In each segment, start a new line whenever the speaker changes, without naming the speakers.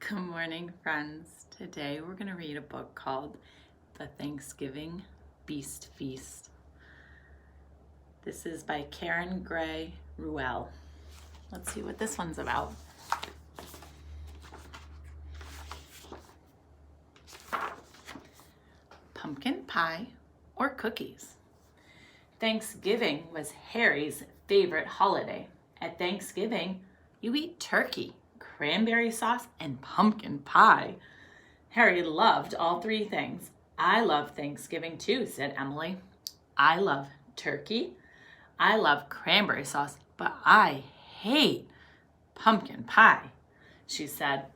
Good morning, friends. Today we're going to read a book called The Thanksgiving Beast Feast. This is by Gray Ruelle. Let's see what this one's about. Pumpkin pie or cookies? Thanksgiving was Harry's favorite holiday. At Thanksgiving, you eat turkey, cranberry sauce, and pumpkin pie. Harry loved all three things. I love Thanksgiving too, said Emily. I love turkey. I love cranberry sauce, but I hate pumpkin pie, she said.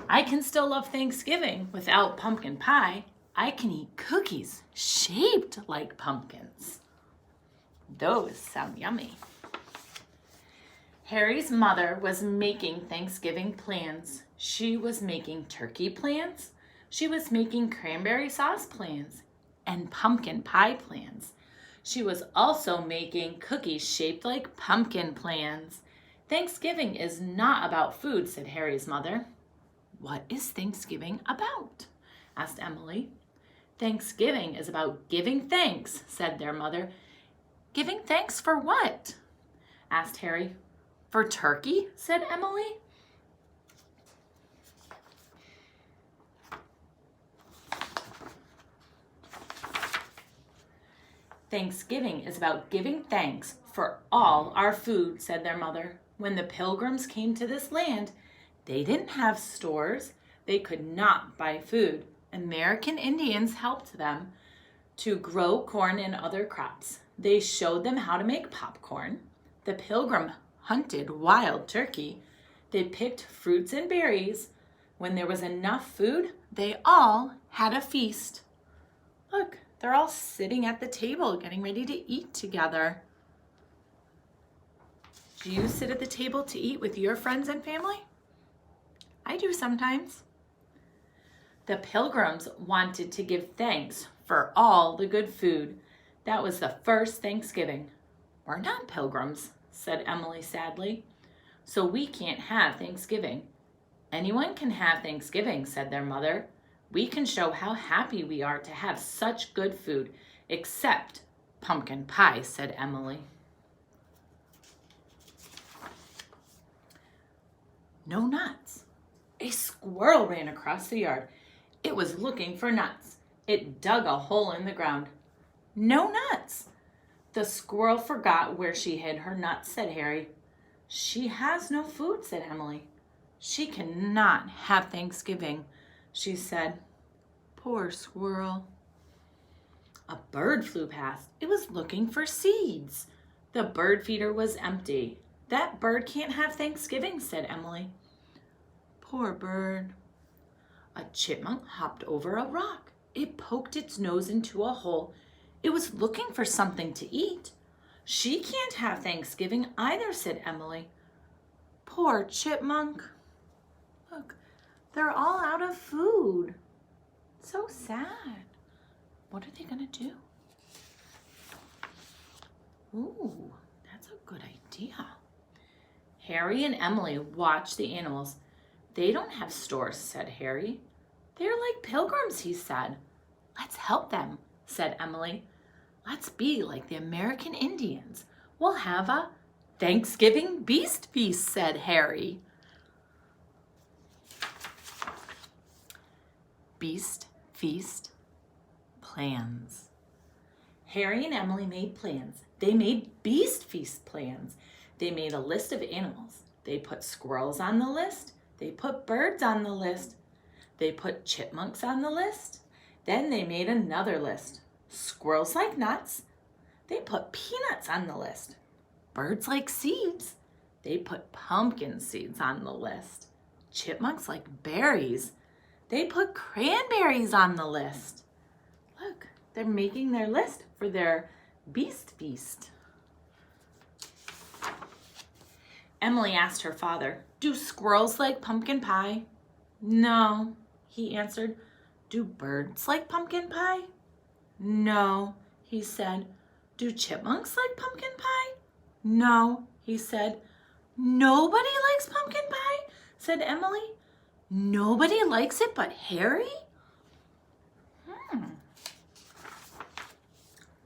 I can still love Thanksgiving without pumpkin pie. I can eat cookies shaped like pumpkins. Those sound yummy. Harry's mother was making Thanksgiving plans. She was making turkey plans. She was making cranberry sauce plans and pumpkin pie plans. She was also making cookies shaped like pumpkin plans. Thanksgiving is not about food, said Harry's mother. What is Thanksgiving about? Asked Emily. Thanksgiving is about giving thanks, said their mother. Giving thanks for what? Asked Harry. For turkey, said Emily. Thanksgiving is about giving thanks for all our food, said their mother. When the Pilgrims came to this land, they didn't have stores. They could not buy food. American Indians helped them to grow corn and other crops. They showed them how to make popcorn. The Pilgrim hunted wild turkey. They picked fruits and berries. When there was enough food, they all had a feast. Look, they're all sitting at the table getting ready to eat together. Do you sit at the table to eat with your friends and family? I do sometimes. The Pilgrims wanted to give thanks for all the good food. That was the first Thanksgiving. We're not Pilgrims, said Emily sadly, so we can't have Thanksgiving. Anyone can have Thanksgiving, said their mother. We can show how happy we are to have such good food, except pumpkin pie, said Emily. No nuts. A squirrel ran across the yard. It was looking for nuts. It dug a hole in the ground. No nuts. The squirrel forgot where she hid her nuts, said Harry. She has no food, said Emily. She cannot have Thanksgiving, she said. Poor squirrel. A bird flew past. It was looking for seeds. The bird feeder was empty. That bird can't have Thanksgiving, said Emily. Poor bird. A chipmunk hopped over a rock. It poked its nose into a hole. It was looking for something to eat. She can't have Thanksgiving either, said Emily. Poor chipmunk. Look, they're all out of food. So sad. What are they going to do? Ooh, that's a good idea. Harry and Emily watched the animals. They don't have stores, said Harry. They're like pilgrims, he said. Let's help them, said Emily. Let's be like the American Indians. We'll have a Thanksgiving beast feast, said Harry. Beast feast plans. Harry and Emily made plans. They made beast feast plans. They made a list of animals. They put squirrels on the list. They put birds on the list. They put chipmunks on the list. Then they made another list. Squirrels like nuts. They put peanuts on the list. Birds like seeds. They put pumpkin seeds on the list. Chipmunks like berries. They put cranberries on the list. Look, they're making their list for their beast feast. Emily asked her father, do squirrels like pumpkin pie? No, he answered. Do birds like pumpkin pie? No, he said. Do chipmunks like pumpkin pie? No, he said. Nobody likes pumpkin pie, said Emily. Nobody likes it but Harry?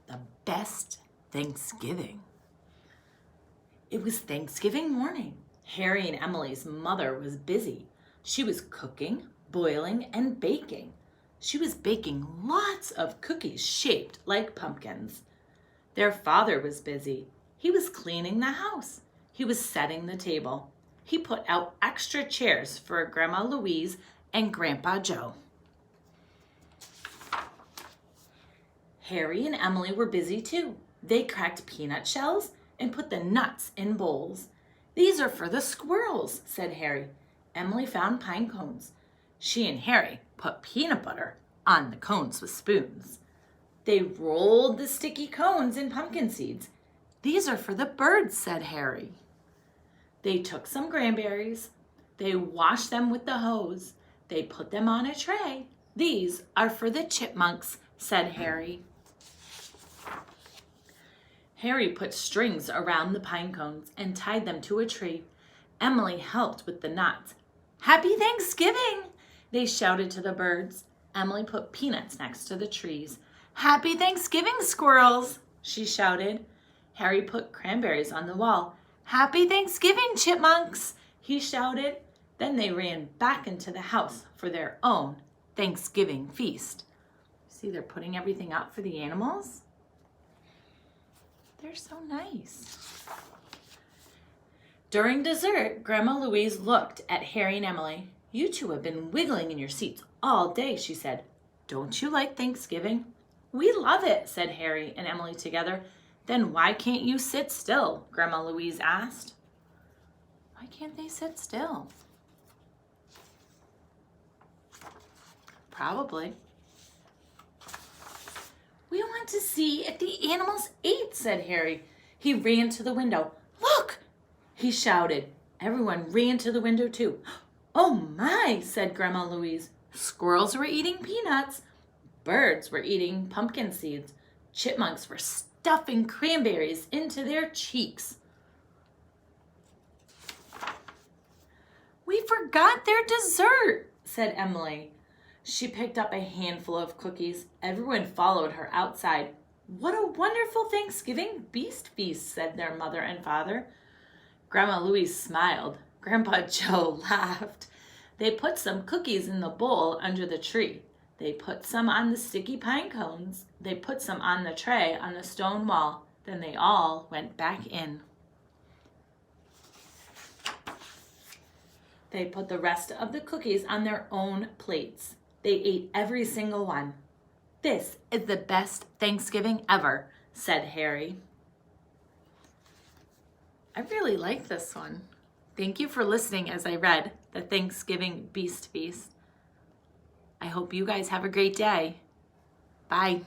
The best Thanksgiving. It was Thanksgiving morning. Harry and Emily's mother was busy. She was cooking, boiling, and baking. She was baking lots of cookies shaped like pumpkins. Their father was busy. He was cleaning the house. He was setting the table. He put out extra chairs for Grandma Louise and Grandpa Joe. Harry and Emily were busy too. They cracked peanut shells and put the nuts in bowls. "These are for the squirrels," said Harry. Emily found pine cones. She and Harry put peanut butter on the cones with spoons. They rolled the sticky cones in pumpkin seeds. "These are for the birds," said Harry. They took some cranberries. They washed them with the hose. They put them on a tray. "These are for the chipmunks," said Harry. Harry put strings around the pine cones and tied them to a tree. Emily helped with the knots. "Happy Thanksgiving!" they shouted to the birds. Emily put peanuts next to the trees. "Happy Thanksgiving, squirrels!" she shouted. Harry put cranberries on the wall. "Happy Thanksgiving, chipmunks!" he shouted. Then they ran back into the house for their own Thanksgiving feast. See, they're putting everything out for the animals. They're so nice. During dessert, Grandma Louise looked at Harry and Emily. "You two have been wiggling in your seats all day," she said. "Don't you like Thanksgiving?" "We love it," said Harry and Emily together. "Then why can't you sit still?" Grandma Louise asked. Why can't they sit still? Probably. "We want to see if the animals ate," said Harry. He ran to the window. "Look!" he shouted. Everyone ran to the window too. "Oh my!" said Grandma Louise. Squirrels were eating peanuts. Birds were eating pumpkin seeds. Chipmunks were stuffing cranberries into their cheeks. "We forgot their dessert," said Emily. She picked up a handful of cookies. Everyone followed her outside. "What a wonderful Thanksgiving beast feast," said their mother and father. Grandma Louise smiled. Grandpa Joe laughed. They put some cookies in the bowl under the tree. They put some on the sticky pine cones. They put some on the tray on the stone wall. Then they all went back in. They put the rest of the cookies on their own plates. They ate every single one. "This is the best Thanksgiving ever," said Harry. I really like this one. Thank you for listening as I read the Thanksgiving Beast Feast. I hope you guys have a great day. Bye.